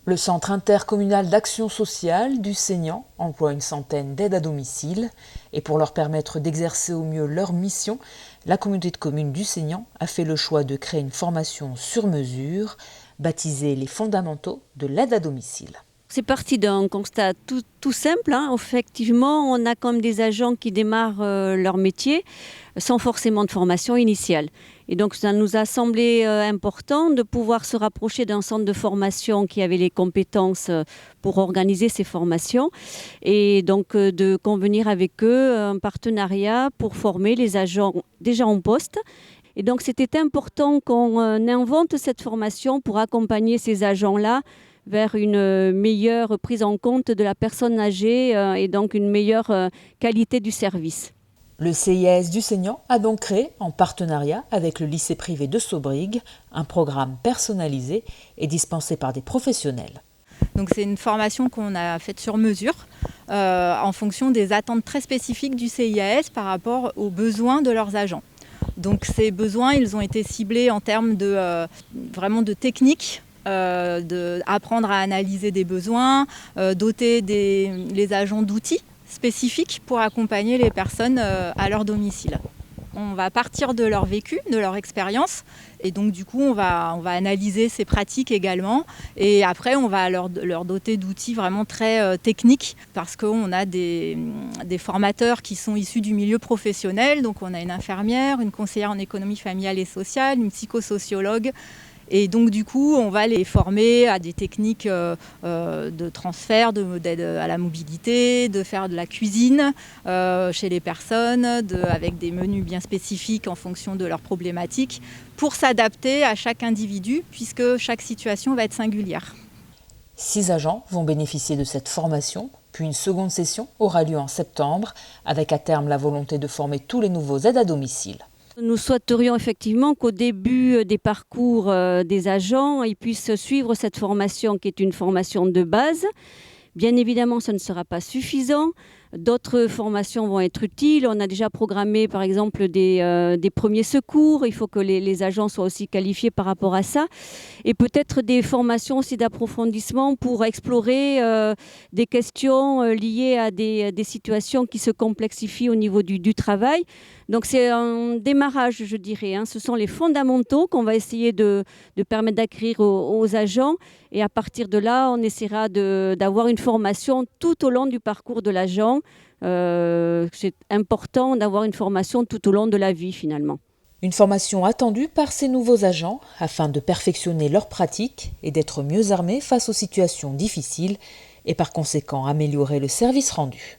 Le Centre intercommunal d'action sociale du Seignan emploie une centaine d'aides à domicile et pour leur permettre d'exercer au mieux leur mission, la communauté de communes du Seignan a fait le choix de créer une formation sur mesure baptisée les fondamentaux de l'aide à domicile. C'est parti d'un constat tout simple. Effectivement, on a comme des agents qui démarrent leur métier sans forcément de formation initiale. Et donc, ça nous a semblé important de pouvoir se rapprocher d'un centre de formation qui avait les compétences pour organiser ces formations et donc de convenir avec eux un partenariat pour former les agents déjà en poste. Et donc, c'était important qu'on invente cette formation pour accompagner ces agents-là vers une meilleure prise en compte de la personne âgée et donc une meilleure qualité du service. Le CIAS du Seignan a donc créé, en partenariat avec le lycée privé de Saubrigue, un programme personnalisé et dispensé par des professionnels. Donc c'est une formation qu'on a faite sur mesure en fonction des attentes très spécifiques du CIAS par rapport aux besoins de leurs agents. Donc ces besoins, ils ont été ciblés en termes de vraiment de techniques. Apprendre à analyser des besoins, doter les agents d'outils spécifiques pour accompagner les personnes à leur domicile. On va partir de leur vécu, de leur expérience et donc du coup on va analyser ces pratiques également et après on va leur doter d'outils vraiment très techniques parce qu'on a des formateurs qui sont issus du milieu professionnel, donc on a une infirmière, une conseillère en économie familiale et sociale, une psychosociologue. Et donc du coup, on va les former à des techniques de transfert, d'aide à la mobilité, de faire de la cuisine chez les personnes, avec des menus bien spécifiques en fonction de leurs problématiques, pour s'adapter à chaque individu, puisque chaque situation va être singulière. 6 agents vont bénéficier de cette formation, puis une seconde session aura lieu en septembre, avec à terme la volonté de former tous les nouveaux aides à domicile. Nous souhaiterions effectivement qu'au début des parcours des agents, ils puissent suivre cette formation qui est une formation de base. Bien évidemment, ça ne sera pas suffisant. D'autres formations vont être utiles. On a déjà programmé, par exemple, des premiers secours. Il faut que les agents soient aussi qualifiés par rapport à ça. Et peut-être des formations aussi d'approfondissement pour explorer des questions liées à des situations qui se complexifient au niveau du travail. Donc, c'est un démarrage, je dirais. Ce sont les fondamentaux qu'on va essayer de permettre d'acquérir aux agents. Et à partir de là, on essaiera d'avoir une formation tout au long du parcours de l'agent. C'est important d'avoir une formation tout au long de la vie finalement. Une formation attendue par ces nouveaux agents afin de perfectionner leurs pratiques et d'être mieux armés face aux situations difficiles et par conséquent améliorer le service rendu.